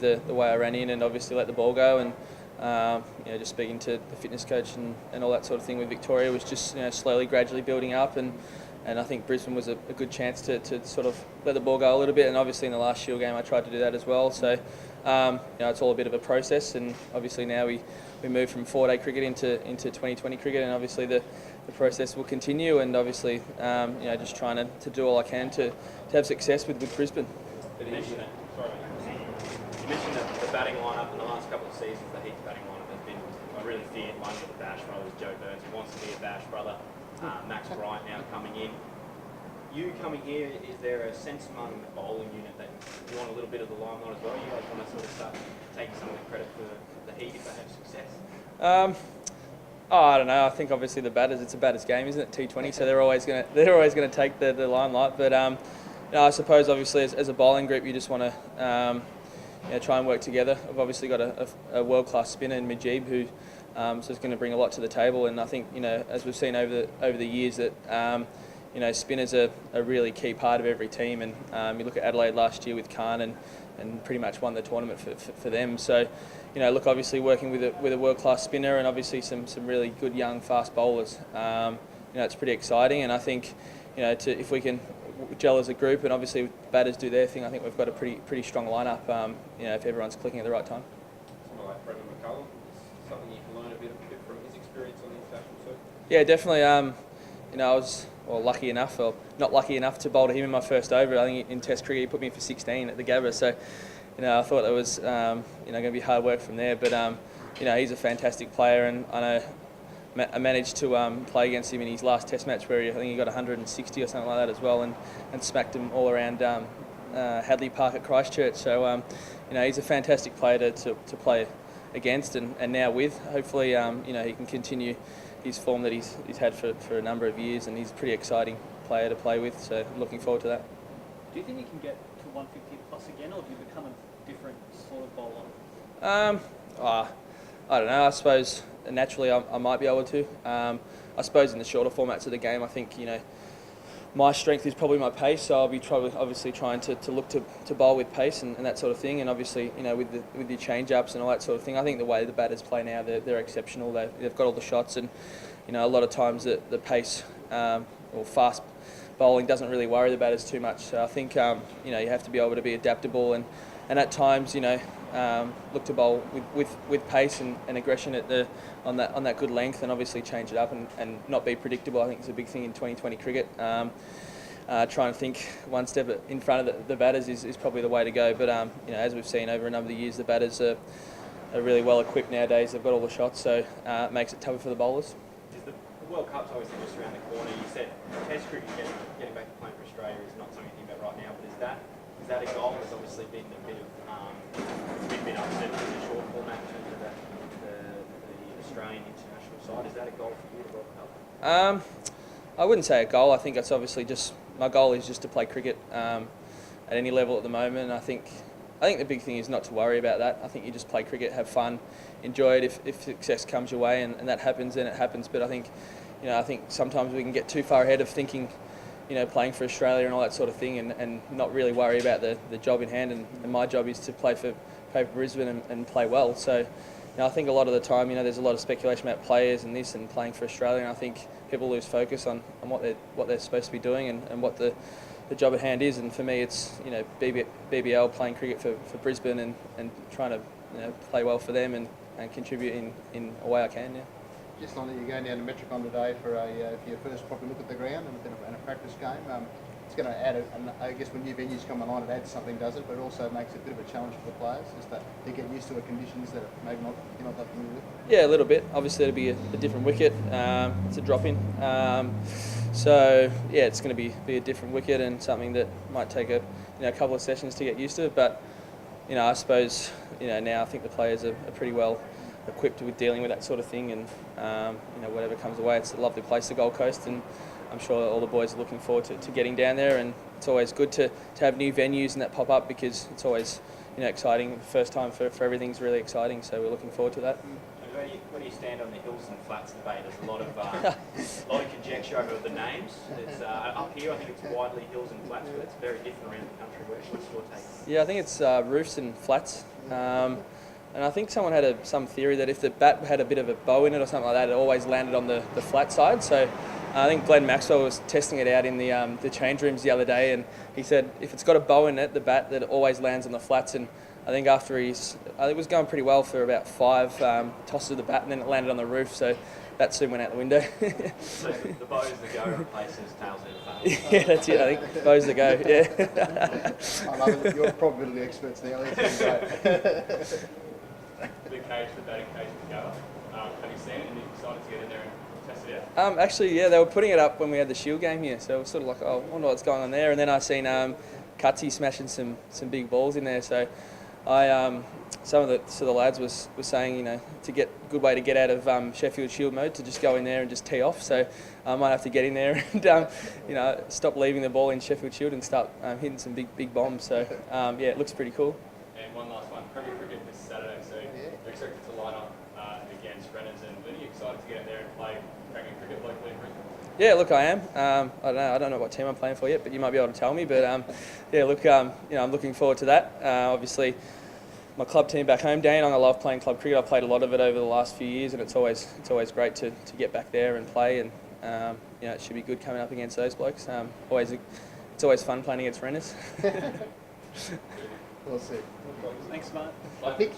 the way I ran in and obviously let the ball go, and just speaking to the fitness coach and all that sort of thing with Victoria was just slowly, gradually building up, and I think Brisbane was a good chance to sort of let the ball go a little bit, and obviously in the last Shield game I tried to do that as well. So it's all a bit of a process, and obviously now we move from 4-day cricket into 2020 cricket, and obviously the process will continue, and obviously just trying to do all I can to have success with Brisbane. You mentioned that the batting lineup in the last couple of seasons, the Heats batting lineup has been a really feared one with the Bash brothers, Joe Burns, who wants to be a Bash brother, Max Bryant now coming in. You coming here, is there a sense among the bowling unit that you want a little bit of the limelight as well? You guys want to sort of start taking some of the credit for the Heat if they have success? I don't know. I think obviously the batters, it's a batter's game, isn't it? T20, so they're always going to take the limelight. But I suppose obviously as a bowling group, you just want to try and work together. I've obviously got a world-class spinner in Mujeeb who is going to bring a lot to the table, and I think as we've seen over the years that spinners are a really key part of every team. And you look at Adelaide last year with Khan and pretty much won the tournament for them. So look, obviously working with a world-class spinner and obviously some really good young fast bowlers. It's pretty exciting, and I think if we can gel as a group and obviously batters do their thing, I think we've got a pretty strong lineup. If everyone's clicking at the right time. Someone like Brendan McCullum, something you can learn a bit from his experience on the international circuit. Yeah, definitely. I was lucky enough, or not lucky enough, to bowl to him in my first over. I think in Test cricket he put me in for 16 at the Gabba. So I thought it was going to be hard work from there. But he's a fantastic player, and I know I managed to play against him in his last Test match where I think he got 160 or something like that as well, and smacked him all around Hadley Park at Christchurch. So he's a fantastic player to play against and now with. Hopefully he can continue his form that he's had for a number of years, and he's a pretty exciting player to play with. So looking forward to that. Do you think you can get to 150 plus again, or do you become a different sort of bowler? I don't know. I suppose naturally I might be able to. I suppose in the shorter formats of the game, I think my strength is probably my pace, so I'll be obviously trying to look to bowl with pace and that sort of thing. And obviously with the change ups and all that sort of thing, I think the way the batters play now, they're exceptional. They've got all the shots, and a lot of times the pace or fast bowling doesn't really worry the batters too much. So I think you have to be able to be adaptable and at times look to bowl with pace and aggression on that good length, and obviously change it up and not be predictable. I think it's a big thing in 2020 cricket. Try and think one step in front of the batters is probably the way to go. But as we've seen over a number of years, the batters are really well equipped nowadays. They've got all the shots, so it makes it tougher for the bowlers. The World Cup's obviously just around the corner. You said Test cricket getting back to playing for Australia is not something you think about right now, but is that a goal? There's obviously been a bit of upset in the short format in terms of the Australian international side. Is that a goal for you, the World Cup? I wouldn't say a goal. I think it's obviously just my goal is just to play cricket at any level at the moment. I think the big thing is not to worry about that. I think you just play cricket, have fun, enjoy it. If success comes your way and that happens, then it happens. But I think sometimes we can get too far ahead of thinking playing for Australia and all that sort of thing, and not really worry about the job in hand. And my job is to play for Brisbane and play well. So I think a lot of the time, there's a lot of speculation about players and this and playing for Australia, and I think people lose focus on what they're supposed to be doing and what the job at hand is. And for me, it's BBL, playing cricket for Brisbane and trying to play well for them and contribute in a way I can. Yeah. Just on that, you're going down to Metricon today for your first proper look at the ground and a practice game. It's going to add, I guess when new venues come online, it adds something, does it? But it also makes it a bit of a challenge for the players, just that they get used to the conditions that maybe you're not that familiar with. Yeah, a little bit. Obviously, it'll be a different wicket. It's a drop-in. So yeah, it's going to be a different wicket and something that might take a couple of sessions to get used to. But I suppose now I think the players are pretty well equipped with dealing with that sort of thing, and whatever comes away, it's a lovely place, the Gold Coast, and I'm sure all the boys are looking forward to getting down there. And it's always good to have new venues and that pop up, because it's always exciting. First time for everything's really exciting, so we're looking forward to that. Where do you stand on the hills and flats debate? There's a lot of conjecture over the names. It's up here. I think it's widely hills and flats, but it's very different around the country. What's your take? Yeah, I think it's roofs and flats. And I think someone had some theory that if the bat had a bit of a bow in it or something like that, it always landed on the flat side. So I think Glenn Maxwell was testing it out in the change rooms the other day, and he said if it's got a bow in it, the bat, that it always lands on the flats. And I think after I think it was going pretty well for about 5 tosses of the bat, and then it landed on the roof. So that soon went out the window. So the bows that go replaces tails in the Yeah, that's it. I think bows the go. Yeah. I love it. You're probability experts now. That's great. The cage, the batting cage with Gower. Have you seen it and you decided to get in there and test it out? Actually, yeah, they were putting it up when we had the Shield game here, so it was sort of like, oh, I wonder what's going on there. And then I seen Cutsy smashing some big balls in there, so some of the lads was saying, you know, to get a good way to get out of Sheffield Shield mode, to just go in there and just tee off. So I might have to get in there and you know, stop leaving the ball in Sheffield Shield and start hitting some big bombs. So yeah, it looks pretty cool. And one last one, Premier Cricket this Saturday, so you're expected to line up against Brennans and Liddy. Are you excited to get out there and play Premier Cricket locally in Brisbane? Yeah, look, I am. I don't know what team I'm playing for yet, but you might be able to tell me. But yeah, look, you know, I'm looking forward to that. Obviously, my club team back home, Dandenong, I love playing club cricket. I've played a lot of it over the last few years, and it's always great to get back there and play. And you know, it should be good coming up against those blokes. It's always fun playing against Renners. We'll see. Thanks, Mark. I think